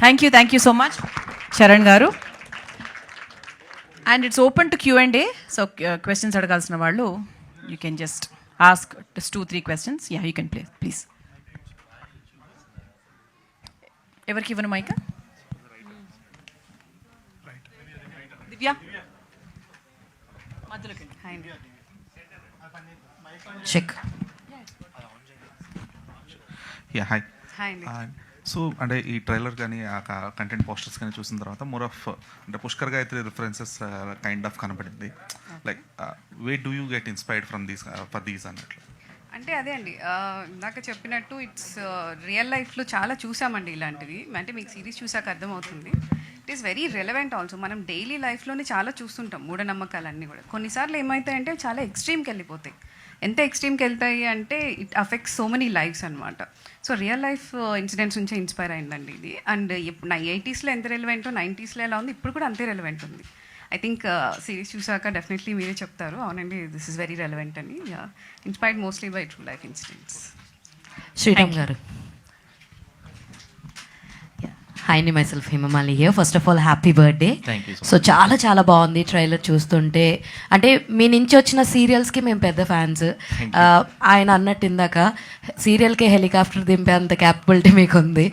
Thank you so much Charan garu. And it's open to Q&A. So questions అడగాల్సిన వాళ్ళు you can just ask 2-3 questions. Yeah, you can please. ఎవరికి ఇవ్వను mic? దివ్య మధ్యలోకి check. Yeah, hi. So అంటే ఈ trailer కానీ ఆ కంటెంట్ పోస్టర్స్ కానీ చూసిన తర్వాత మోర్ ఆఫ్ అంటే Pushkar Gayatri references kind of కనపడింది. Like we do you get inspired from these for these అన్నట్లు? అంటే అదే అండి, ఇందాక చెప్పినట్టు ఇట్స్ రియల్ లైఫ్లో చాలా చూసామండి ఇలాంటివి. అంటే మీకు సిరీస్ చూసాక అర్థమవుతుంది. It is very relevant also. మనం డైలీ లైఫ్లోనే చాలా చూస్తుంటాం మూఢనమ్మకాలన్నీ కూడా. కొన్నిసార్లు ఏమవుతాయంటే చాలా ఎక్స్ట్రీమ్కి వెళ్ళిపోతాయి. ఎంత ఎక్స్ట్రీమ్కి వెళ్తాయి అంటే it affects so many lifes అనమాట. సో రియల్ లైఫ్ ఇన్సిడెంట్స్ నుంచే ఇన్స్పైర్ అయిందండి ఇది. అండ్ 80sలో ఎంత రెలవెంటో 90sలో ఎలా ఉంది, ఇప్పుడు కూడా అంతే రెలవెంట్ ఉంది. ఐ థింక్ సిరీస్ చూసాక డెఫినెట్లీ మీరే చెప్తారు, అవునండి దిస్ ఇస్ వెరీ రెలవెంట్ అని. Inspired mostly by true life incidents. Sriram గారు. హాయ్ ని myself Hemamali here. First of all happy birthday. So చాలా బాగుంది ట్రైలర్ చూస్తుంటే. అంటే మీ నుంచి వచ్చిన సీరియల్స్కి మేము పెద్ద ఫ్యాన్స్. ఆయన అన్నట్టు ఇందాక సీరియల్కే హెలికాప్టర్ దింపే అంత క్యాపబిలిటీ మీకు ఉంది.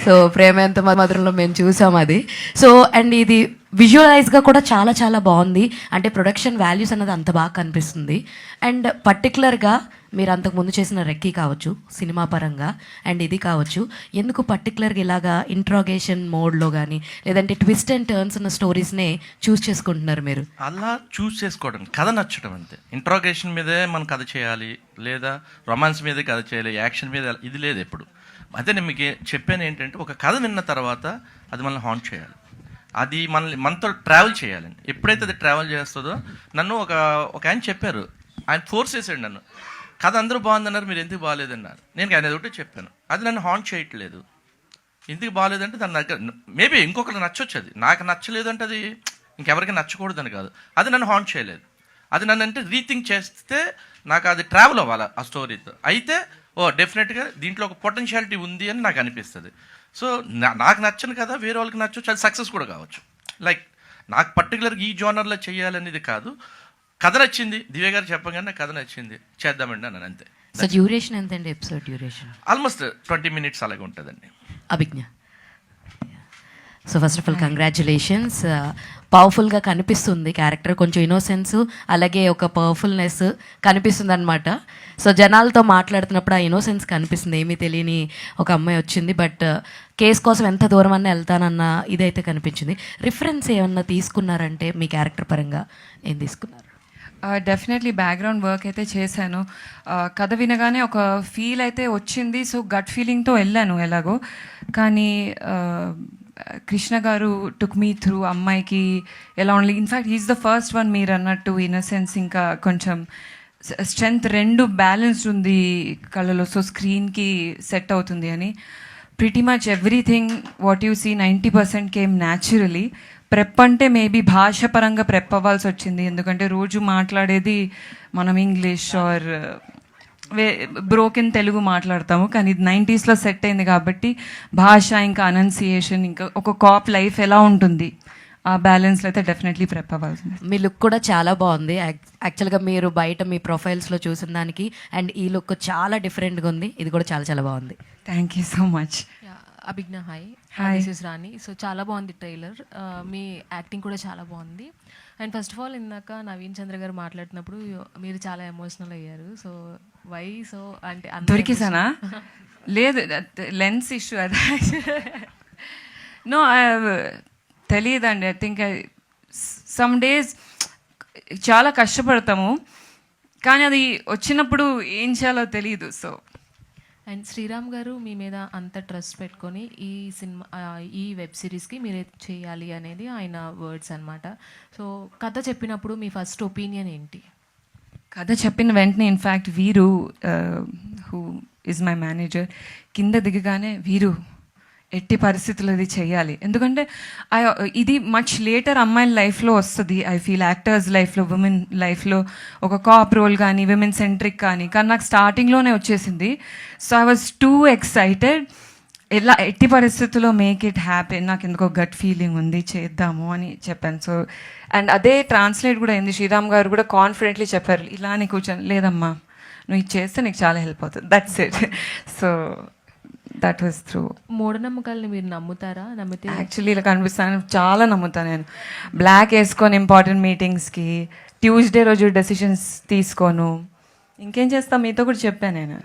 సో ప్రేమ ఎంత మధురంలో మేము చూసాం అది. సో అండ్ ఇది విజువలైజ్గా కూడా చాలా బాగుంది. అంటే ప్రొడక్షన్ వాల్యూస్ అన్నది అంత బాగా కనిపిస్తుంది. అండ్ పర్టికులర్గా మీరు అంతకుముందు చేసిన రెక్కీ కావచ్చు సినిమా పరంగా, అండ్ ఇది కావచ్చు, ఎందుకు పర్టికులర్గా ఇలాగా ఇంట్రాగేషన్ మోడ్లో కానీ లేదంటే ట్విస్ట్ అండ్ టర్న్స్ ఉన్న స్టోరీస్నే చూస్ చేసుకుంటున్నారు మీరు? అలా చూస్ చేసుకోవడం, కథ నచ్చడం అంతే. ఇంట్రాగేషన్ మీదే మనం కథ చేయాలి, లేదా రొమాన్స్ మీదే కథ చేయాలి, యాక్షన్ మీద ఇది లేదు ఎప్పుడు. అదే నేను మీకు చెప్పాను ఏంటంటే, ఒక కథ విన్న తర్వాత అది మనల్ని హాంట్ చేయాలి, అది మనతో ట్రావెల్ చేయాలండి. ఎప్పుడైతే అది ట్రావెల్ చేస్తుందో, నన్ను ఒక ఆయన చెప్పారు, ఆయన ఫోర్స్ చేశాడు నన్ను, కథ అందరూ బాగుందన్నారు, మీరు ఎందుకు బాగాలేదన్నారు. నేను ఆయన ఒకటి చెప్పాను, అది నన్ను హాంట్ చేయట్లేదు. ఎందుకు బాగాలేదంటే దాని దగ్గర మేబీ ఇంకొకరికి నచ్చొచ్చు, అది నాకు నచ్చలేదు అంటే అది ఇంకెవరికి నచ్చకూడదని కాదు, అది నన్ను హాంట్ చేయలేదు. అది నన్ను అంటే రీథింక్ చేస్తే నాకు అది ట్రావెల్ అవ్వాలి ఆ స్టోరీతో. అయితే డెఫినెట్గా దీంట్లో ఒక పొటెన్షియాలిటీ ఉంది అని నాకు అనిపిస్తుంది. సో నాకు నచ్చను కదా, వేరే వాళ్ళకి నచ్చవచ్చు, అది సక్సెస్ కూడా కావచ్చు. లైక్ నాకు పర్టికులర్గా ఈ జోనర్లో చేయాలనేది కాదు, కథ నచ్చింది, దివ్య గారు చెప్పగానే కథ నచ్చింది, చేద్దామండి అన్నాను అంతే. సో డ్యూరేషన్ ఎంత అండి ఎపిసోడ్ డ్యూరేషన్? ఆల్మోస్ట్ 20 minutes అలాగే ఉంటుందండి. Abhigna. So first of all congratulations. పవర్ఫుల్గా కనిపిస్తుంది క్యారెక్టర్, కొంచెం ఇన్నోసెన్స్ అలాగే ఒక పవర్ఫుల్నెస్ కనిపిస్తుంది అనమాట. సో జనాలతో మాట్లాడుతున్నప్పుడు ఆ ఇన్నోసెన్స్ కనిపిస్తుంది, ఏమీ తెలియని ఒక అమ్మాయి వచ్చింది, బట్ కేస్ కోసం ఎంత దూరం అన్నా వెళ్తానన్న ఇదైతే కనిపించింది. రిఫరెన్స్ ఏమన్నా తీసుకున్నారంటే మీ క్యారెక్టర్ పరంగా ఏం తీసుకున్నారు? డెఫినెట్లీ బ్యాక్గ్రౌండ్ వర్క్ అయితే చేశాను. కథ వినగానే ఒక ఫీల్ అయితే వచ్చింది. సో గట్ ఫీలింగ్తో వెళ్ళాను ఎలాగో. కానీ కృష్ణ గారు టుక్ మీ త్రూ అమ్మాయికి ఎలా ఉండాలి. In fact he's the first one మీరు అన్నట్టు ఇన్నసెన్స్ ఇంకా కొంచెం స్ట్రెంగ్త్ రెండు బ్యాలెన్స్ ఉంది కళ్ళలో. సో స్క్రీన్కి సెట్ అవుతుంది అని. Pretty much everything what you see 90% came naturally. Prep అంటే మేబీ భాష పరంగా ప్రెప్ అవ్వాల్సి వచ్చింది, ఎందుకంటే రోజు మాట్లాడేది మనం ఇంగ్లీష్ ఆర్ బ్రోకెన్ తెలుగు మాట్లాడతాము. కానీ ఇది 90sలో సెట్ అయింది కాబట్టి భాష ఇంకా అనౌన్సియేషన్ ఇంకా ఒక కాప్ లైఫ్ ఎలా ఉంటుంది ఆ బ్యాలెన్స్లో అయితే డెఫినెట్లీ ప్రెప్ అవ్వాల్సింది. మీ లుక్ కూడా చాలా బాగుంది. యాక్చువల్గా మీరు బయట మీ ప్రొఫైల్స్లో చూసిన దానికి అండ్ ఈ లుక్ చాలా డిఫరెంట్గా ఉంది. ఇది కూడా చాలా బాగుంది. Thank you so much. Abhigna hi, hi, this is Rani. So చాలా బాగుంది ట్రైలర్, మీ యాక్టింగ్ కూడా చాలా బాగుంది. అండ్ ఫస్ట్ ఆఫ్ ఆల్ ఇందాక నవీన్ చంద్ర గారు మాట్లాడినప్పుడు మీరు చాలా ఎమోషనల్ అయ్యారు. So why? సో అంటే దొరికేసానా? లేదు, లెన్స్ ఇష్యూ అది. నో తెలియదండి. ఐ థింక్ సమ్ డేస్ చాలా కష్టపడతాము, కానీ అది వచ్చినప్పుడు ఏం చేయాలో తెలియదు. సో అండ్ శ్రీరామ్ గారు మీ మీద అంత ట్రస్ట్ పెట్టుకొని ఈ సినిమా ఈ వెబ్ సిరీస్కి మీరే చేయాలి అనేది ఆయన వర్డ్స్ అనమాట. సో కథ చెప్పినప్పుడు మీ ఫస్ట్ ఒపీనియన్ ఏంటి? కథ చెప్పిన వెంటనే ఇన్ఫ్యాక్ట్ వీరు హూ ఈజ్ మై మేనేజర్ కింద దిగగానే వీరు ఎట్టి పరిస్థితుల్లో ఇది చేయాలి, ఎందుకంటే ఇది మచ్ లేటర్ అమ్మాయిల లైఫ్లో వస్తుంది. ఐ ఫీల్ యాక్టర్స్ లైఫ్లో, విమెన్ లైఫ్లో ఒక కాప్ రోల్ కానీ విమెన్ సెంట్రిక్ కానీ నాకు స్టార్టింగ్లోనే వచ్చేసింది. So I was two excited. ఎలా ఎట్టి పరిస్థితుల్లో మేక్ ఇట్ హ్యాపీ, నాకు ఎందుకో గట్ ఫీలింగ్ ఉంది చేద్దాము అని చెప్పాను. సో అండ్ అదే ట్రాన్స్లేట్ కూడా అయింది. శ్రీరామ్ గారు కూడా కాన్ఫిడెంట్లీ చెప్పారు, ఇలా అని కూర్చొని లేదమ్మా నువ్వు ఇది చేస్తే నీకు చాలా హెల్ప్ అవుతుంది, that's it. So that was through. మూఢనమ్మకాలని మీరు నమ్ముతారా? నమ్మితే యాక్చువల్లీ ఇలా కనిపిస్తాను, చాలా నమ్ముతాను నేను. బ్లాక్ వేసుకొని ఇంపార్టెంట్ మీటింగ్స్కి, ట్యూస్డే రోజు డెసిషన్స్ తీసుకోను. ఇంకేం చేస్తా మీతో కూడా చెప్పాను నేను,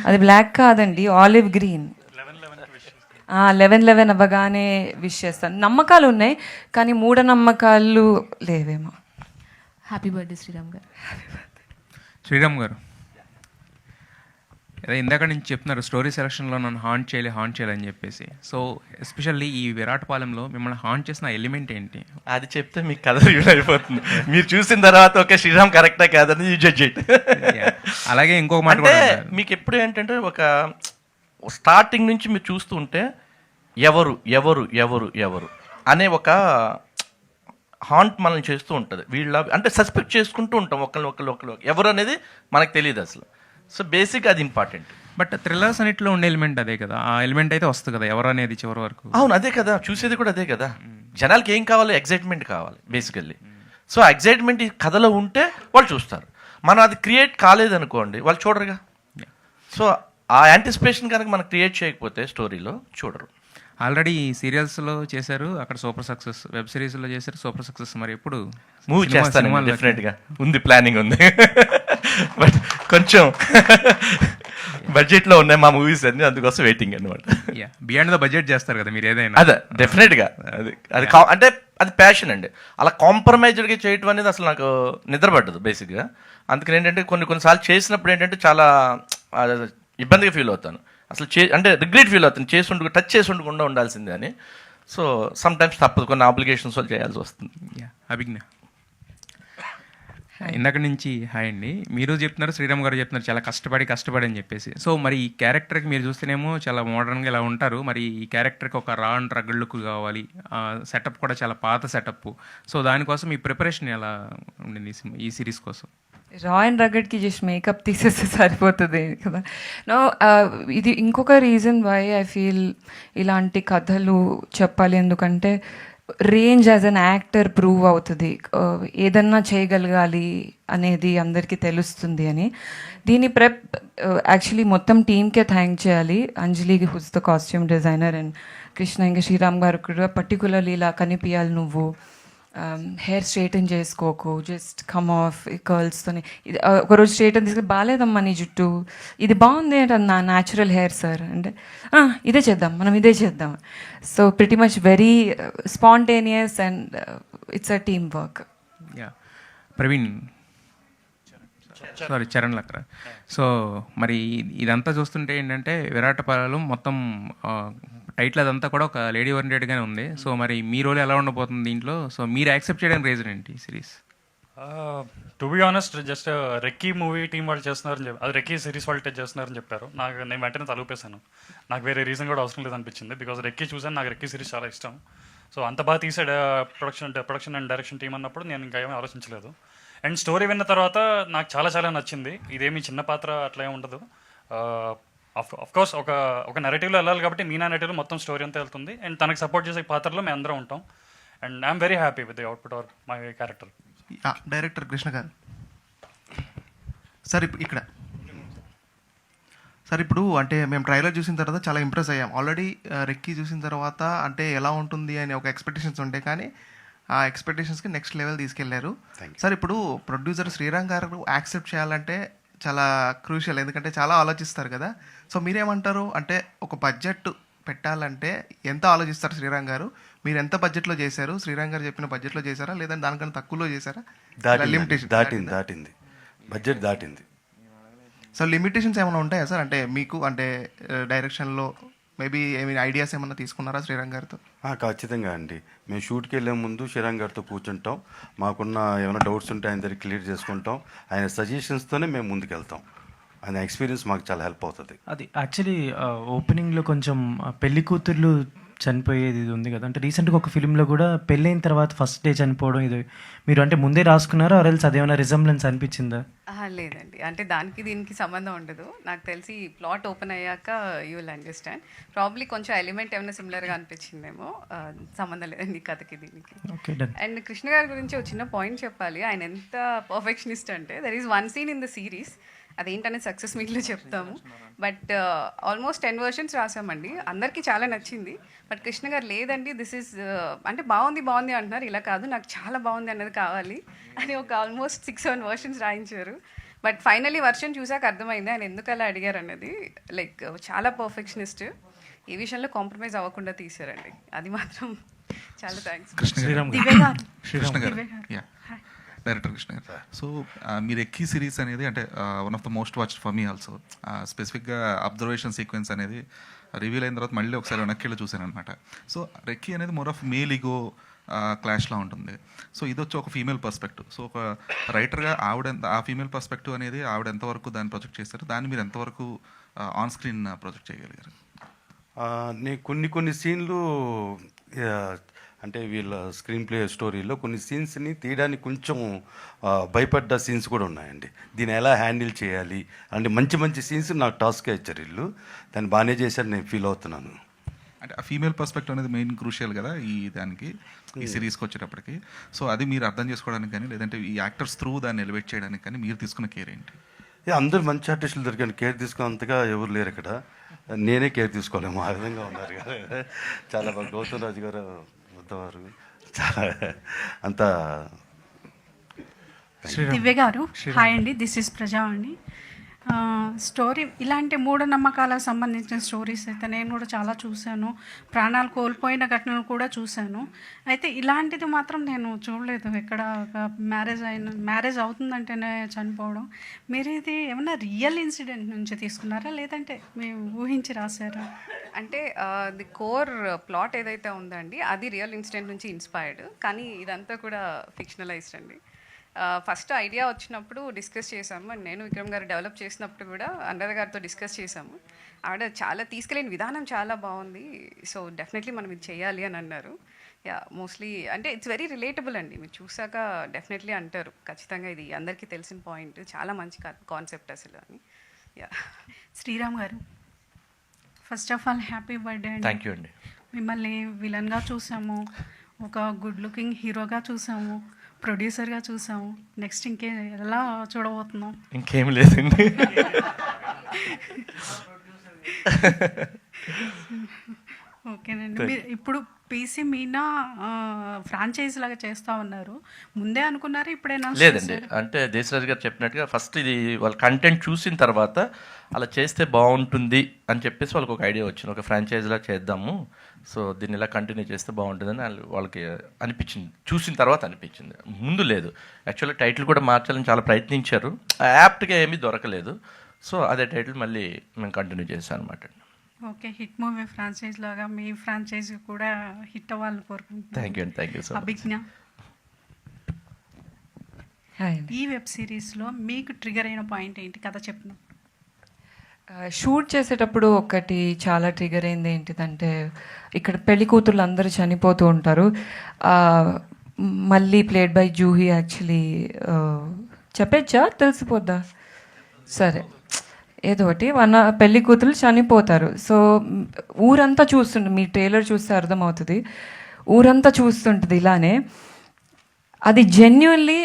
అది బ్లాక్ కాదండి, ఆలివ్ గ్రీన్. 11/11 అవ్వగానే విష్ చేస్తాను. నమ్మకాలు ఉన్నాయి కానీ మూఢనమ్మకాలు లేవేమో. హ్యాపీ బర్త్డే శ్రీరామ్ గారు. శ్రీరామ్ గారు, అదే ఇందాక నుంచి చెప్తున్నారు స్టోరీ సెలక్షన్లో నన్ను హాంట్ చేయాలి అని చెప్పేసి. సో ఎస్పెషల్లీ ఈ విరాటపాలెంలో మిమ్మల్ని హాంట్ చేసిన ఎలిమెంట్ ఏంటి? అది చెప్తే మీకు కథ రివీల్ అయిపోతుంది. మీరు చూసిన తర్వాత ఓకే శ్రీరామ్ కరెక్టా కాదని జడ్జ్ చేయండి. అలాగే ఇంకొక మాట అంటే కూడా అన్నారు. మీకు ఎప్పుడు ఏంటంటే ఒక స్టార్టింగ్ నుంచి మీరు చూస్తూ ఉంటే ఎవరు ఎవరు ఎవరు ఎవరు అనే ఒక హాంట్ మనల్ని చేస్తూ ఉంటుంది. వీళ్ళ అంటే సస్పెక్ట్ చేసుకుంటూ ఉంటాం ఒకళ్ళు ఎవరు అనేది మనకు తెలియదు అసలు. సో బేసిక్ అది ఇంపార్టెంట్. బట్ థ్రిల్లర్స్ అన్నిట్లో ఉండే ఎలిమెంట్ అదే కదా, ఆ ఎలిమెంట్ అయితే వస్తుంది కదా ఎవరు అనేది చివరి వరకు. అవును అదే కదా, చూసేది కూడా అదే కదా. జనాలకి ఏం కావాలి? ఎగ్జైట్మెంట్ కావాలి బేసికల్లీ. సో ఎగ్జైట్మెంట్ ఈ కథలో ఉంటే వాళ్ళు చూస్తారు. మనం అది క్రియేట్ కాలేదనుకోండి వాళ్ళు చూడరుగా. సో ఆ యాంటిసిపేషన్ కనుక మనం క్రియేట్ చేయకపోతే స్టోరీలో చూడరు. ఆల్రెడీ సీరియల్స్లో చేశారు, అక్కడ సూపర్ సక్సెస్. వెబ్ సిరీస్లో చేశారు, సూపర్ సక్సెస్. మరి ఎప్పుడు మూవీ చేస్తాను డెఫినెట్గా, ఉంది ప్లానింగ్ ఉంది. బట్ కొంచెం బడ్జెట్లో ఉన్నాయి మా మూవీస్ అన్ని, అందుకోసం వెయిటింగ్ అనమాట. బియాండ్ ద బడ్జెట్ చేస్తారు కదా మీరు ఏదైనా. అదే డెఫినెట్గా అది అది అంటే అది ప్యాషన్ అండి. అలా కాంప్రమైజ్డ్గా చేయటం అనేది అసలు నాకు నిద్రపడ్డదు బేసిక్గా. అందుకని ఏంటంటే కొన్నిసార్లు చేసినప్పుడు ఏంటంటే చాలా ఇబ్బందిగా ఫీల్ అవుతాను. అసలు అంటే రిగ్రెట్ ఫీల్ అవుతాను, టచ్ చేసి ఉండకుండా ఉండాల్సిందే అని. సో సమ్ టైమ్స్ తప్పదు, కొన్ని ఆబ్లిగేషన్స్ వాళ్ళు చేయాల్సి వస్తుంది. అభిజ్ఞ, ఇందాక నుంచి హాయ్ అండి. మీరు చెప్తున్నారు, శ్రీరామ్ గారు చెప్తున్నారు చాలా కష్టపడి అని చెప్పేసి. సో మరి ఈ క్యారెక్టర్కి మీరు చూస్తేనేమో చాలా మోడర్న్గా ఇలా ఉంటారు. మరి ఈ క్యారెక్టర్కి ఒక రా అండ్ రగడ్ లుక్ కావాలి, సెటప్ కూడా చాలా పాత సెటప్. సో దానికోసం ఈ ప్రిపరేషన్ ఎలా ఉండింది ఈ సిరీస్ కోసం? రా అండ్ రగడ్కి జస్ట్ మేకప్ తీసేస్తే సరిపోతుంది కదా. నో, ఇది ఇంకొక రీజన్ వై ఐ ఫీల్ ఇలాంటి కథలు చెప్పాలి. ఎందుకంటే range as an actor prove అవుతుంది, ఏదన్నా చేయగలగాలి అనేది అందరికీ తెలుస్తుంది అని. దీని ప్రెప్ యాక్చువల్లీ మొత్తం టీమ్కే థ్యాంక్ చేయాలి. అంజలికి, who's the costume designer, and Krishna, ఇంకా శ్రీరామ్ గారు కూడా పర్టికులర్లీ ఇలా కనిపించాలి నువ్వు, హెయిర్ స్ట్రైటన్ చేసుకోకు, జస్ట్ కమ్ ఆఫ్ కర్ల్స్తోని. ఇది ఒకరోజు స్ట్రైటన్ తీసుకుని బాగాలేదమ్మా నీ జుట్టు, ఇది బాగుంది అంటే నా న్యాచురల్ హెయిర్ సార్ అంటే ఇదే చేద్దాం, మనం ఇదే చేద్దాం. So pretty much very spontaneous and it's a team work. Praveen, sorry Charan Lakra. So మరి ఇదంతా చూస్తుంటే ఏంటంటే విరాటపాలెం మొత్తం టైటిల్ అదంతా కూడా ఒక లేడీ ఓరియంటెడ్గానే ఉంది. సో మరి మీ రోల్ ఎలా ఉండబోతుంది దీంట్లో? సో మీరు యాక్సెప్ట్ చేయడానికి రీజన్ ఏంటి ఈ series? To be honest, just recce movie team వాళ్ళు చేస్తున్నారని చెప్పి, అది రెక్కీ సిరీస్ వాళ్ళు చేస్తున్నారని చెప్పారు. నేను వెంటనే తలుపేశాను. నాకు వేరే రీజన్ కూడా అవసరం లేదనిపించింది. బికాజ్ రెక్కీ చూసాను, నాకు రెక్కీ సిరీస్ చాలా ఇష్టం. సో అంత బాగా తీసాడు ప్రొడక్షన్ అండ్ డైరెక్షన్ టీం అన్నప్పుడు నేను ఇంకా ఏమీ ఆలోచించలేదు. అండ్ స్టోరీ విన్న తర్వాత నాకు చాలా చాలా నచ్చింది. ఇదేమీ చిన్న పాత్ర అట్లా ఏమి ఉండదు. కోర్స్ ఒక నెరేటివ్లో వెళ్ళాలి కాబట్టి మీనా నెరేటివ్లో మొత్తం స్టోరీ అంతా వెళ్తుంది. అండ్ తనకు సపోర్ట్ చేసే పాత్రలో మేము అందరం ఉంటాం. And I'm very happy with the output or my character. Director Krishna గారు సార్, ఇక్కడ సార్ ఇప్పుడు అంటే మేము ట్రైలర్ చూసిన తర్వాత చాలా ఇంప్రెస్ అయ్యాం. ఆల్రెడీ రెక్కీ చూసిన తర్వాత అంటే ఎలా ఉంటుంది అని ఒక ఎక్స్పెక్టేషన్స్ ఉంటాయి, కానీ ఆ ఎక్స్పెక్టేషన్స్కి నెక్స్ట్ లెవెల్ తీసుకెళ్లారు సార్. ఇప్పుడు ప్రొడ్యూసర్ శ్రీరామ్ గారు యాక్సెప్ట్ చేయాలంటే చాలా క్రూషియల్, ఎందుకంటే చాలా ఆలోచిస్తారు కదా. సో మీరేమంటారు? అంటే ఒక బడ్జెట్ పెట్టాలంటే ఎంత ఆలోచిస్తారు శ్రీరామ్ గారు? మీరు ఎంత బడ్జెట్లో చేశారు? శ్రీరామ్ గారు చెప్పిన బడ్జెట్లో చేశారా, లేదంటే దానికన్నా తక్కువలో చేశారా? దాటింది బడ్జెట్ దాటింది. సో లిమిటేషన్స్ ఏమైనా ఉంటాయా సార్? అంటే మీకు అంటే డైరెక్షన్లో మేబీ ఏమైనా ఐడియాస్ ఏమన్నా తీసుకున్నారా శ్రీరామ్ గారితో? ఖచ్చితంగా అండి. మేము షూట్కి వెళ్ళే ముందు శ్రీరామ్ గారితో కూర్చుంటాం, మాకున్న ఏమైనా డౌట్స్ ఉంటే ఆయన దగ్గర క్లియర్ చేసుకుంటాం. ఆయన సజెషన్స్తోనే మేము ముందుకు వెళ్తాం. ఆయన ఎక్స్పీరియన్స్ మాకు చాలా హెల్ప్ అవుతుంది. అది యాక్చువల్లీ ఓపెనింగ్లో కొంచెం పెళ్లి కూతుర్లు చనిపోయేది ఇది ఉంది కదా, అంటే రీసెంట్గా ఒక ఫిలింలో కూడా పెళ్ళైన తర్వాత ఫస్ట్ డే చనిపోవడం, ఇది మీరు అంటే ముందే రాసుకున్నారా ఆర్ఎల్స్ అదేమైనా రిజంబ్లెన్స్ అనిపించిందా? లేదండి, అంటే దానికి దీనికి సంబంధం ఉండదు. నాకు తెలిసి ప్లాట్ ఓపెన్ అయ్యాక యూ విల్ అండర్స్టాండ్. ప్రాబ్లీ కొంచెం ఎలిమెంట్ ఏమైనా సిమిలర్గా అనిపించిందేమో, సంబంధం లేదండి కథకి దీనికి. Okay, done. అండ్ కృష్ణ గారి గురించి ఒక చిన్న పాయింట్ చెప్పాలి. ఆయన ఎంత పర్ఫెక్షనిస్ట్ అంటే there is one scene in the series, అదేంటనే సక్సెస్ మీట్లో చెప్తాము. బట్ ఆల్మోస్ట్ 10 versions రాసామండి, అందరికీ చాలా నచ్చింది. బట్ కృష్ణ గారు లేదండి దిస్ ఈజ్ అంటే బాగుంది బాగుంది అంటున్నారు, ఇలా కాదు నాకు చాలా బాగుంది అన్నది కావాలి అని ఒక ఆల్మోస్ట్ 6-7 versions రాయించారు. బట్ ఫైనలీ వర్షన్ చూసాక అర్థమైంది ఆయన ఎందుకు అలా అడిగారు అన్నది. లైక్ చాలా పర్ఫెక్షనిస్ట్, ఈ విషయంలో కాంప్రమైజ్ అవ్వకుండా తీశారండి, అది మాత్రం చాలా థ్యాంక్స్. కృష్ణ గారు, యా, డైరెక్టర్ కృష్ణ గారు. సో మీరు ఎక్కి సిరీస్ అనేది అంటే one of the most watched for me also. స్పెసిఫిక్గా అబ్జర్వేషన్ సీక్వెన్స్ అనేది రివీల్ అయిన తర్వాత మళ్ళీ ఒకసారి వెనక్కి చూశాను అనమాట. సో రెక్కీ అనేది మోర్ ఆఫ్ మేల్ ఈగో క్లాష్లా ఉంటుంది. సో ఇది వచ్చి ఒక ఫీమేల్ పర్స్పెక్టివ్. సో ఒక రైటర్గా ఆ ఫీమేల్ పర్స్పెక్టివ్ అనేది ఆవిడ ఎంతవరకు దాన్ని ప్రొజెక్ట్ చేశారు, దాన్ని మీరు ఎంతవరకు ఆన్ స్క్రీన్ ప్రొజెక్ట్ చేయగలిగారు? నేను కొన్ని సీన్లు అంటే వీళ్ళ స్క్రీన్ ప్లే స్టోరీలో కొన్ని సీన్స్ని తీయడానికి కొంచెం భయపడ్డ సీన్స్ కూడా ఉన్నాయండి. దీన్ని ఎలా హ్యాండిల్ చేయాలి అంటే మంచి సీన్స్ నాకు టాస్క్గా ఇచ్చారు వీళ్ళు, దాన్ని బాగానే చేశారు, నేను ఫీల్ అవుతున్నాను. అంటే ఆ ఫీమేల్ పర్స్పెక్టివ్ అనేది మెయిన్ క్రూషియల్ కదా ఈ సిరీస్కి వచ్చేటప్పటికి. సో అది మీరు అర్థం చేసుకోవడానికి కానీ లేదంటే ఈ యాక్టర్స్ త్రూ దాన్ని ఎలివేట్ చేయడానికి కానీ మీరు తీసుకున్న కేర్ ఏంటి? అందరూ మంచి ఆర్టిస్టులు దొరికాను, కేర్ తీసుకున్నంతగా ఎవరు లేరు ఇక్కడ, నేనే కేర్ తీసుకోలేము ఆ విధంగా ఉన్నారు కదా. చాలా బాగా గౌతమ్ రాజు గారు వారు చాలా అంత. దివ్య గారు హాయ్ అండి, దిస్ ఇస్ ప్రజా అండి. స్టోరీ ఇలాంటి మూఢనమ్మకాలకు సంబంధించిన స్టోరీస్ అయితే నేను కూడా చాలా చూశాను, ప్రాణాలు కోల్పోయిన ఘటనలు కూడా చూశాను. అయితే ఇలాంటిది మాత్రం నేను చూడలేదు ఎక్కడ. మ్యారేజ్ అవుతుందంటేనే చనిపోవడం, మీరు ఇది ఏమన్నా రియల్ ఇన్సిడెంట్ నుంచి తీసుకున్నారా లేదంటే మేము ఊహించి రాశారా? అంటే ది కోర్ ప్లాట్ ఏదైతే ఉందండి అది రియల్ ఇన్సిడెంట్ నుంచి ఇన్స్పైర్డ్, కానీ ఇదంతా కూడా ఫిక్షనలైజ్డ్ అండి. ఫస్ట్ ఐడియా వచ్చినప్పుడు డిస్కస్ చేసాము, నేను విక్రమ్ గారు డెవలప్ చేసినప్పుడు కూడా అనురాధ గారితో డిస్కస్ చేసాము. ఆవిడ చాలా తీసుకెళ్ళిన విధానం చాలా బాగుంది, సో డెఫినెట్లీ మనం ఇది చేయాలి అని అన్నారు. యా, మోస్ట్లీ అంటే ఇట్స్ వెరీ రిలేటబుల్ అండి, మీరు చూసాక డెఫినెట్లీ అంటారు ఖచ్చితంగా ఇది అందరికీ తెలిసిన పాయింట్, చాలా మంచి కాన్సెప్ట్ అసలు అని. యా. శ్రీరామ్ గారు, first of all happy birthday అండి. థ్యాంక్ యూ అండి. మిమ్మల్ని విలన్గా చూసాము, ఒక గుడ్ లుకింగ్ హీరోగా చూసాము, ప్రొడ్యూసర్గా చూసాము, నెక్స్ట్ ఎలా చూడబోతున్నాం? ఇంకేం లేదండి. ఓకేనండి. మీరు ఇప్పుడు పీసీ మీనా ఫ్రాంచైజ్ లాగా చేస్తా ఉన్నారు, ముందే అనుకున్నారు ఇప్పుడైనా? లేదండి, అంటే దేశరాజు గారు చెప్పినట్టుగా ఫస్ట్ ఇది వాళ్ళ కంటెంట్ చూసిన తర్వాత అలా చేస్తే బాగుంటుంది అని చెప్పేసి వాళ్ళకి ఒక ఐడియా వచ్చింది, ఒక ఫ్రాంచైజీలా చేద్దాము, సో దీన్ని ఇలా కంటిన్యూ చేస్తే బాగుంటుందని వాళ్ళకి అనిపించింది, చూసిన తర్వాత అనిపించింది, ముందు లేదు. యాక్చువల్లీ టైటిల్ కూడా మార్చాలని చాలా ప్రయత్నించారు, యాప్ట్గా ఏమీ దొరకలేదు, సో అదే టైటిల్ మళ్ళీ మేము కంటిన్యూ చేసాం అనమాట. ఓకే, హిట్ మూవీ ఫ్రాంచైజ్ లాగా మీ ఫ్రాంచైజీ కూడా హిట్ అవ్వాలని కోరుకుంటున్నాను. Thank you so much. Abhigna, ఈ వెబ్ సిరీస్లో మీకు ట్రిగర్ అయిన పాయింట్ ఏంటి, కథ చెప్పిన? షూట్ చేసేటప్పుడు ఒకటి చాలా ట్రిగర్ అయింది ఏంటిదంటే, ఇక్కడ పెళ్లి కూతుర్లు అందరూ చనిపోతూ ఉంటారు. మళ్ళీ ప్లేడ్ బై జూహీ. యాక్చువల్లీ చెప్పచ్చా, తెలిసిపోద్దా? సరే, ఏదో ఒకటి పెళ్లి కూతురు చనిపోతారు. సో ఊరంతా చూస్తుంటుంది, మీ ట్రైలర్ చూస్తే అర్థమవుతుంది, ఊరంతా చూస్తుంటుంది ఇలానే. అది జెన్యున్లీ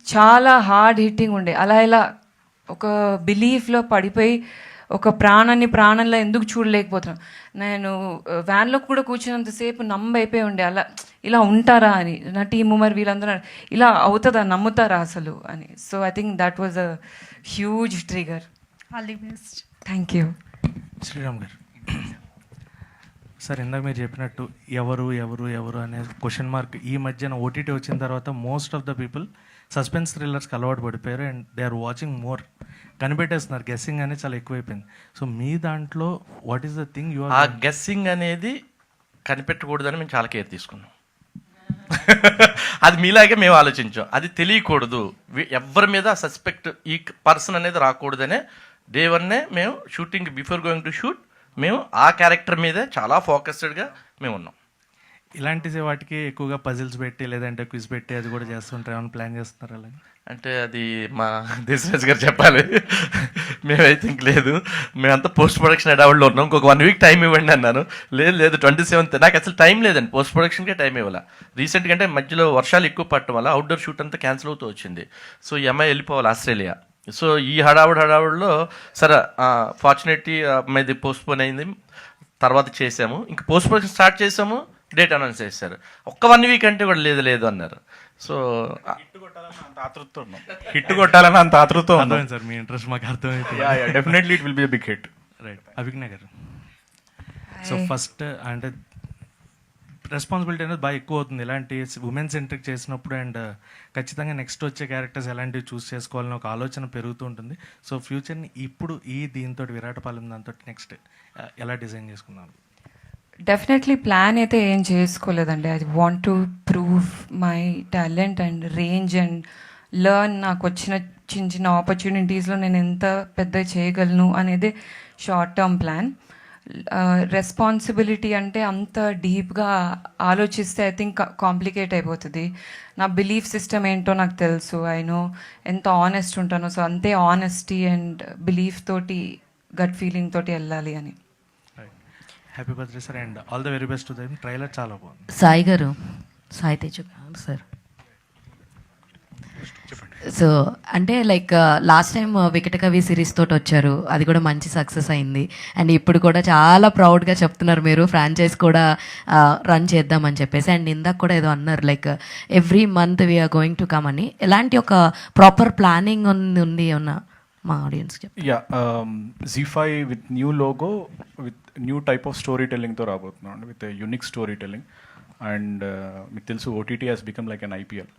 చాలా హార్డ్ హిట్టింగ్ ఉండే. అలా ఇలా ఒక బిలీఫ్లో పడిపోయి ఒక ప్రాణంలో ఎందుకు చూడలేకపోతున్నాం. నేను వ్యాన్లో కూడా కూర్చున్నంతసేపు నమ్మైపోయి ఉండే, అలా ఇలా ఉంటారా అని. నా టీము మరి వీళ్ళందరూ ఇలా అవుతుందా, నమ్ముతారా అసలు అని. So I think that was a huge trigger. All the best. Thank you. Sriram గారు, సార్ ఇందాక మీరు చెప్పినట్టు ఎవరు ఎవరు ఎవరు అనే క్వశ్చన్ మార్క్ ఈ మధ్యన ఓటీటీ వచ్చిన తర్వాత most of the people suspense థ్రిల్లర్స్కి అలవాటు పడిపోయారు and they are watching more, కనిపెట్టేస్తున్నారు, గెస్సింగ్ అనేది చాలా ఎక్కువైపోయింది. సో మీ దాంట్లో what is the thing you are? ఆ గెస్సింగ్ అనేది కనిపెట్టకూడదని మేము చాలా కేర్ తీసుకున్నాం. అది మీలాగే మేము ఆలోచించాం, అది తెలియకూడదు, ఎవరి మీద సస్పెక్ట్ ఈ పర్సన్ అనేది రాకూడదనే డే వన్నే మేము shooting before going to shoot మేము ఆ క్యారెక్టర్ మీదే చాలా ఫోకస్డ్గా మేము ఉన్నాం. ఇలాంటి వాటికి ఎక్కువగా పజిల్స్ పెట్టి లేదంటే క్విజ్ పెట్టి అది కూడా చేస్తుంటారు, ఏమైనా ప్లాన్ చేస్తున్నారు అలా? అంటే అది మా దేశరాజ్ గారు చెప్పాలి. మేమైతే ఇంక లేదు, మేమంతా పోస్ట్ ప్రొడక్షన్ అడావుల్లో ఉన్నాం, ఇంకొక 1 వీక్ టైం ఇవ్వండి అన్నాను. లేదు 27th నాకు అసలు టైం లేదండి, పోస్ట్ ప్రొడక్షన్కే టైం ఇవ్వాలి. రీసెంట్గా అంటే మధ్యలో వర్షాలు ఎక్కువ పడటం వల్ల అవుట్డోర్ షూట్ అంతా క్యాన్సిల్ అవుతూ వచ్చింది. సో ఈ అమ్మాయి వెళ్ళిపోవాలి ఆస్ట్రేలియా. సో ఈ హడావుడిలో సరే ఫార్చునేట్లీ అమ్మాయిది పోస్ట్పోన్ అయింది, తర్వాత చేసాము. ఇంక పోస్ట్ ప్రొడక్షన్ స్టార్ట్ చేసాము, డేట్ అనౌన్స్ చేశారు. ఒక్క 1 వీక్ అంటే కూడా లేదు అన్నారు. సో హిట్ కొట్టాలని అంత ఆతృత అర్థమైంది సార్, మీ ఇంట్రెస్ట్ మాకు అర్థమైంది. Definitely it will be a big hit. Right, Abhigna garu. So first అంటే రెస్పాన్సిబిలిటీ అనేది బాగా ఎక్కువ అవుతుంది ఇలాంటి ఉమెన్ సెంట్రిక్ చేసినప్పుడు, అండ్ ఖచ్చితంగా నెక్స్ట్ వచ్చే క్యారెక్టర్స్ ఎలాంటివి చూస్ చేసుకోవాలని ఒక ఆలోచన పెరుగుతూ ఉంటుంది. సో ఫ్యూచర్ని ఇప్పుడు దీంతో విరాటపాలెం దాంతో నెక్స్ట్ ఎలా డిజైన్ చేసుకున్నారు? డెఫినెట్లీ ప్లాన్ అయితే ఏం చేసుకోలేదండి. I want to prove my talent and range and learn. నాకు వచ్చిన చిన్న ఆపర్చునిటీస్లో నేను ఎంత పెద్ద చేయగలను అనేది షార్ట్ టర్మ్ ప్లాన్. రెస్పాన్సిబిలిటీ అంటే అంత డీప్గా ఆలోచిస్తే ఐ థింక్ కాంప్లికేట్ అయిపోతుంది. నా బిలీఫ్ సిస్టమ్ ఏంటో నాకు తెలుసు, ఐ నో ఎంత ఆనెస్ట్ ఉంటానో. సో అంతే ఆనెస్టీ అండ్ బిలీఫ్ తోటి, గట్ ఫీలింగ్ తోటి వెళ్ళాలి అని. Happy birthday sir, and all the very best to them. Trailer చాలా బాగుంది. సాయి గారు, సాయి తేజ సార్. సో అంటే లైక్ లాస్ట్ టైం వికట కవి సిరీస్ తోటి వచ్చారు, అది కూడా మంచి సక్సెస్ అయింది. అండ్ ఇప్పుడు కూడా చాలా ప్రౌడ్గా చెప్తున్నారు మీరు ఫ్రాంచైజ్ కూడా రన్ చేద్దామని చెప్పేసి. అండ్ ఇందాక కూడా ఏదో అన్నారు like every month we're going to come అని. ఎలాంటి ఒక ప్రాపర్ ప్లానింగ్ ఉంది ఏమన్నా మా ఆడియన్స్కి? Z5 with new logo, with new type of story టెల్లింగ్తో రాబోతున్నాం అండి, with unique story telling. And మీకు తెలుసు OTT has become like an IPL.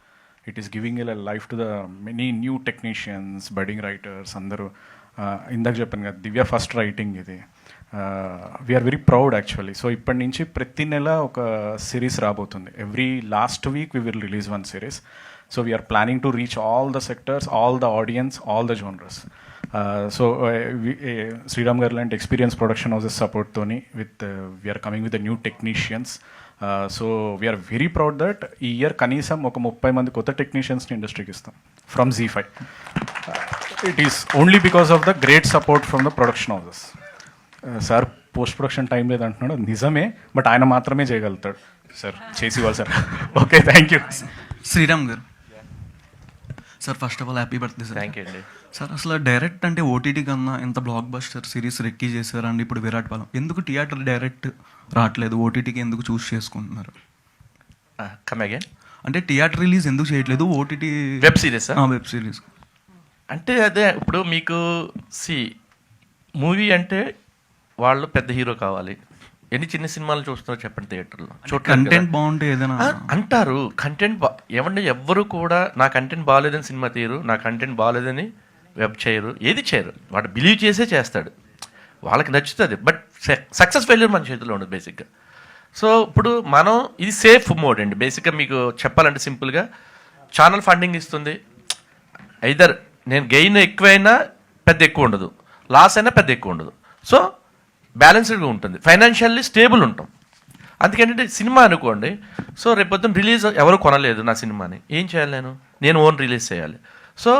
It is giving a life to the many new technicians, budding writers. అందరూ ఇందాక చెప్పాను కదా, Divya first writing ఇది. We are very proud actually. So ఇప్పటి నుంచి ప్రతి నెల ఒక సిరీస్ రాబోతుంది. Every last week we will release 1 series. So we are planning to reach all the sectors, all the audience, all the genres. Sriram Garland Experience Production Houses support Tony with we are coming with the new technicians. So we are very proud that ఈ year కనీసం ఒక 30 మంది కొత్త టెక్నీషియన్స్ని ఇండస్ట్రీకి ఇస్తాం from Z5. It is only because of the great support from the production houses. Sir post production time లేదంటున్నాడు, నిజమే, but ఆయన మాత్రమే చేయగలుగుతాడు సార్, చేసి ఇవ్వాలి sir. Okay, thank you. Sriram గారు sir, first of all happy birthday sir. Thank you అండి sir. అసలు డైరెక్ట్ అంటే OTT కన్నా ఎంత బ్లాక్ బస్టర్ సిరీస్ రెక్కీ చేశారండి ఇప్పుడు విరాటపాలెం. ఎందుకు థియేటర్ డైరెక్ట్ రావట్లేదు, OTTకి ఎందుకు చూస్ చేసుకుంటున్నారు? Come again. అంటే థియేటర్ రిలీజ్ ఎందుకు చేయట్లేదు, OTT web series? Web series అంటే అదే ఇప్పుడు మీకు మూవీ అంటే వాళ్ళు పెద్ద హీరో కావాలి. ఎన్ని చిన్న సినిమాలు చూస్తారో చెప్పండి థియేటర్లో. కంటెంట్ బాగుంటే ఏదైనా అంటారు, కంటెంట్ ఏమంటే ఎవ్వరు కూడా నా కంటెంట్ బాగాలేదని సినిమా తీయరు, నా కంటెంట్ బాగాలేదని వెబ్ చేయరు, ఏది చేయరు. వాడు బిలీవ్ చేసే చేస్తాడు, వాళ్ళకి నచ్చుతుంది. బట్ సక్సెస్ ఫెయిల్యూర్ మన చేతిలో ఉండదు బేసిక్గా. సో ఇప్పుడు మనం ఇది సేఫ్ మోడ్ అండి బేసిక్గా. మీకు చెప్పాలంటే సింపుల్గా ఛానల్ ఫండింగ్ ఇస్తుంది. ఐదర్ నేను గెయిన్ ఎక్కువైనా పెద్ద ఎక్కువ ఉండదు, లాస్ అయినా పెద్ద ఎక్కువ ఉండదు. సో బ్యాలెన్స్డ్గా ఉంటుంది, ఫైనాన్షియల్లీ స్టేబుల్ ఉంటాం. అందుకేంటంటే సినిమా అనుకోండి, సో రేపొద్దున రిలీజ్ ఎవరు కొనలేదు నా సినిమాని, ఏం చేయాలి, నేను ఓన్ రిలీజ్ చేయాలి. సో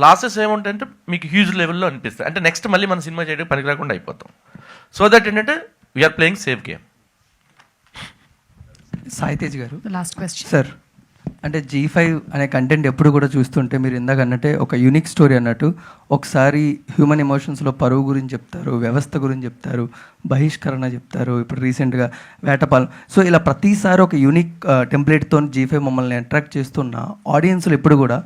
లాసెస్ ఏముంటాయంటే మీకు హ్యూజ్ లెవెల్లో అనిపిస్తాయి, అంటే నెక్స్ట్ మళ్ళీ మన సినిమా చేయడానికి పనికి రాకుండా అయిపోతాం. సో దట్ ఏంటంటే we are playing safe game. Sai Tej గారు, లాస్ట్ క్వశ్చన్ సార్. అంటే G5 అనే కంటెంట్ ఎప్పుడు కూడా చూస్తుంటే మీరు ఇందాక అన్నట్టే ఒక యూనిక్ స్టోరీ అన్నట్టు, ఒకసారి హ్యూమన్ ఎమోషన్స్లో పరువు గురించి చెప్తారు, వ్యవస్థ గురించి చెప్తారు, బహిష్కరణ చెప్తారు, ఇప్పుడు రీసెంట్గా వేటపాలెం. సో ఇలా ప్రతిసారి ఒక యూనిక్ టెంప్లెట్తో G5 మమ్మల్ని అట్రాక్ట్ చేస్తున్న ఆడియన్స్లు ఎప్పుడు కూడా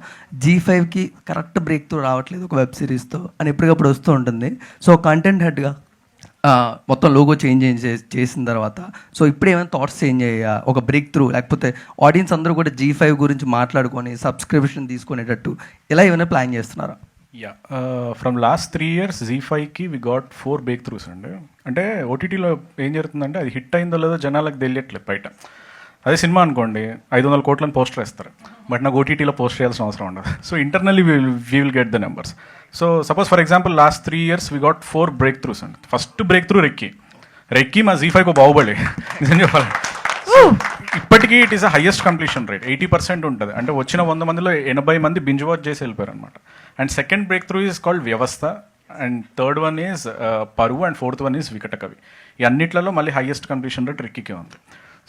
G5కి కరెక్ట్ బ్రేక్ తో రావట్లేదు ఒక వెబ్ సిరీస్తో అని ఎప్పటికప్పుడు వస్తూ ఉంటుంది. సో కంటెంట్ హెడ్గా మొత్తం లోగో చేంజ్ చేసిన తర్వాత సో ఇప్పుడు ఏమైనా థాట్స్ చేంజ్ అయ్యా, ఒక బ్రేక్ త్రూ, లేకపోతే ఆడియన్స్ అందరూ కూడా G5 గురించి మాట్లాడుకొని సబ్స్క్రిప్షన్ తీసుకునేటట్టు ఇలా ఏమైనా ప్లాన్ చేస్తున్నారా? యా, ఫ్రమ్ లాస్ట్ 3 years Z5కి వి గాట్ 4 బ్రేక్ త్రూస్ అండి. అంటే OTTలో ఏం జరుగుతుందంటే అది హిట్ అయిందో లేదో జనాలకు తెలియట్లేదు బయట. అదే సినిమా అనుకోండి 500 కోట్లని పోస్టర్ వేస్తారు, బట్ నాకు OTTలో పోస్ట్ చేయాల్సిన అవసరం ఉండదు. So internally we will get the numbers. So suppose for example last 3 years we got 4 breakthroughs అండి. First breakthrough recce, recce మా Z5 బాహుబలి నిజం చెప్పాలి. ఇప్పటికీ it is a highest completion rate 80% ఉంటుంది. అంటే వచ్చిన 100 మందిలో 80 మంది బింజ్ వాచ్ చేసి వెళ్ళిపోయారు అనమాట. And second break through is called వ్యవస్థ, అండ్ థర్డ్ వన్ ఈజ్ పరువు, and fourth one is Vikatakavi. ఈ అన్నిట్లలో మళ్ళీ హైయెస్ట్ కంప్లీషన్ రేట్ రెక్కీకే ఉంది.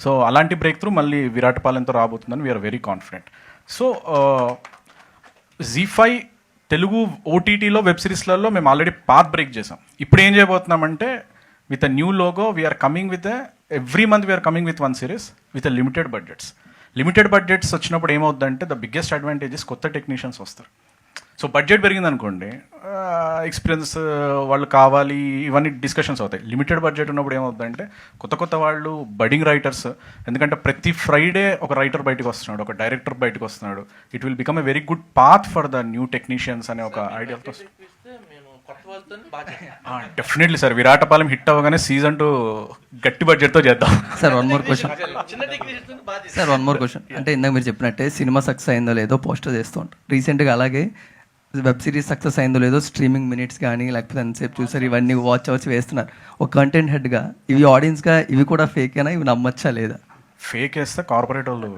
సో అలాంటి బ్రేక్ త్రూ మళ్ళీ విరాటపాలెంతో రాబోతుందని we are very confident. So Z5 Telugu ఓటీటీలో వెబ్ సిరీస్లలో మేము ఆల్రెడీ పాత్ బ్రేక్ చేసాం. ఇప్పుడు ఏం చేయబోతున్నామంటే with a new logo we are coming with every month we are coming with 1 series with limited budgets. Limited budgets వచ్చినప్పుడు ఏమవుతుందంటే ద బిగ్గెస్ట్ అడ్వాంటేజెస్ కొత్త టెక్నీషియన్స్ వస్తారు. సో బడ్జెట్ పెరిగింది అనుకోండి, ఎక్స్పీరియన్స్ వాళ్ళు కావాలి, ఇవన్నీ డిస్కషన్స్ అవుతాయి. లిమిటెడ్ బడ్జెట్ ఉన్నప్పుడు ఏమవుతుందంటే కొత్త వాళ్ళు బడింగ్ రైటర్స్, ఎందుకంటే ప్రతి ఫ్రైడే ఒక రైటర్ బయటకు వస్తున్నాడు, ఒక డైరెక్టర్ బయటకు వస్తున్నాడు. It will become a very good path for the new technicians అనే ఒక ఐడియాతో. డెఫినెట్లీ సార్, విరాటపాలెం హిట్ అవ్వగానే సీజన్ 2 గట్టి బడ్జెట్తో చేద్దాం. Sir one more question. అంటే ఇందాక మీరు చెప్పినట్టే సినిమా సక్సెస్ అయిందో లేదో పోస్టర్ చేస్తూ ఉంటాం. రీసెంట్గా అలాగే వెబ్ సిరీస్ సక్సెస్ అయిందో లేదో స్ట్రీమింగ్ మినిట్స్ కానీ లేకపోతే ఎంతసేపు చూసారు ఇవన్నీ వాచ్ వేస్తున్నారు. ఒక కంటెంట్ హెడ్గా ఇవి ఆడియన్స్గా ఇవి కూడా ఫేకేనా, ఇవి నమ్మచ్చా లేదా? ఫేక్ వేస్తే కార్పొరేట్ వాళ్ళు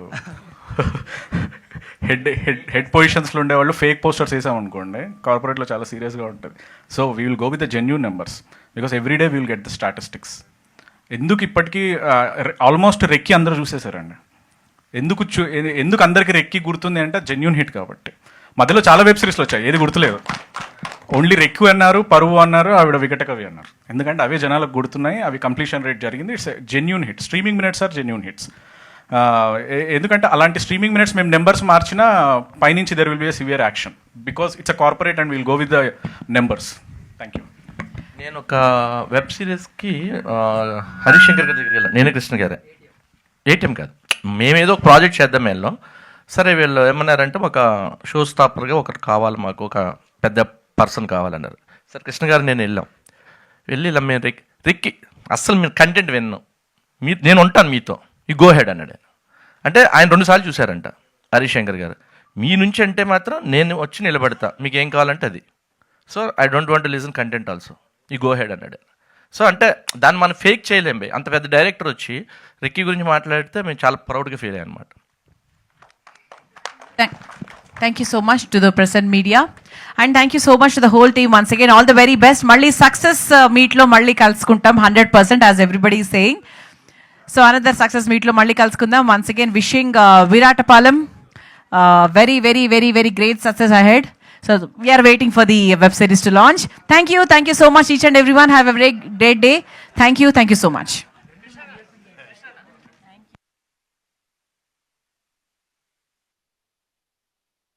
హెడ్ పొజిషన్స్లో ఉండేవాళ్ళు ఫేక్ పోస్టర్స్ వేసామనుకోండి, కార్పొరేట్లో చాలా సీరియస్గా ఉంటుంది. So we will go with the genuine numbers because every day we will get the statistics. ఎందుకు ఇప్పటికీ ఆల్మోస్ట్ రెక్కి అందరూ చూసేసారండి. ఎందుకు అందరికీ రెక్కి గుర్తుంది అంటే జెన్యూన్ హిట్ కాబట్టి. మధ్యలో చాలా వెబ్ సిరీస్లు వచ్చాయి, ఏది గుర్తులేదు. ఓన్లీ రెక్కు అన్నారు, పరువు అన్నారు, ఆవిడ వికటకవి అన్నారు. ఎందుకంటే అవే జనాలకు గుర్తున్నాయి, అవి కంప్లీషన్ రేట్ జరిగింది. It's genuine hit. Streaming minutes or genuine hits. ఎందుకంటే అలాంటి స్ట్రీమింగ్ మినిట్స్ మేము నెంబర్స్ మార్చినా పైనుంచి there will be a severe action because it's a corporate and will go with the numbers. Thank you. నేను ఒక web సిరీస్కి Harishankar గారి దగ్గరికి వెళ్ళాను. నేను కృష్ణ గారే, ఏటీఎం కాదు, మేమేదో ఒక ప్రాజెక్ట్ చేద్దాం వెళ్ళాం. సరే వీళ్ళు ఏమన్నారంటే ఒక షో స్టాపర్గా ఒకటి కావాలి, మాకు ఒక పెద్ద పర్సన్ కావాలన్నారు. సరే కృష్ణ గారు నేను వెళ్ళి ఇలా మేము రెక్కి అస్సలు మీరు కంటెంట్ విన్నాం, నేను ఉంటాను మీతో, ఈ గో హెడ్ అన్నాడు. అంటే ఆయన 2 సార్లు చూశారంట హరిశంకర్ గారు. మీ నుంచి అంటే మాత్రం నేను వచ్చి నిలబడతా, మీకు ఏం కావాలంటే అది. So I don't want to listen content also, ఈ గో హెడ్ అన్నాడు. సో అంటే దాన్ని మనం ఫేక్ చేయలేం. అంత పెద్ద డైరెక్టర్ వచ్చి రెక్కీ గురించి మాట్లాడితే మేము చాలా ప్రౌడ్గా ఫీల్ అయ్యాం అనమాట. Thank you so much to the press and media, and thank you so much to the whole team. Once again, all the very best. Malli success meet lo malli kaluskuntam 100% as everybody is saying. So another success meet lo malli kalusukundam. Once again, wishing Viratapalem very, very, very, very great success ahead. So we are waiting for the web series to launch. Thank you so much each and everyone. Have a very great day. Thank you so much.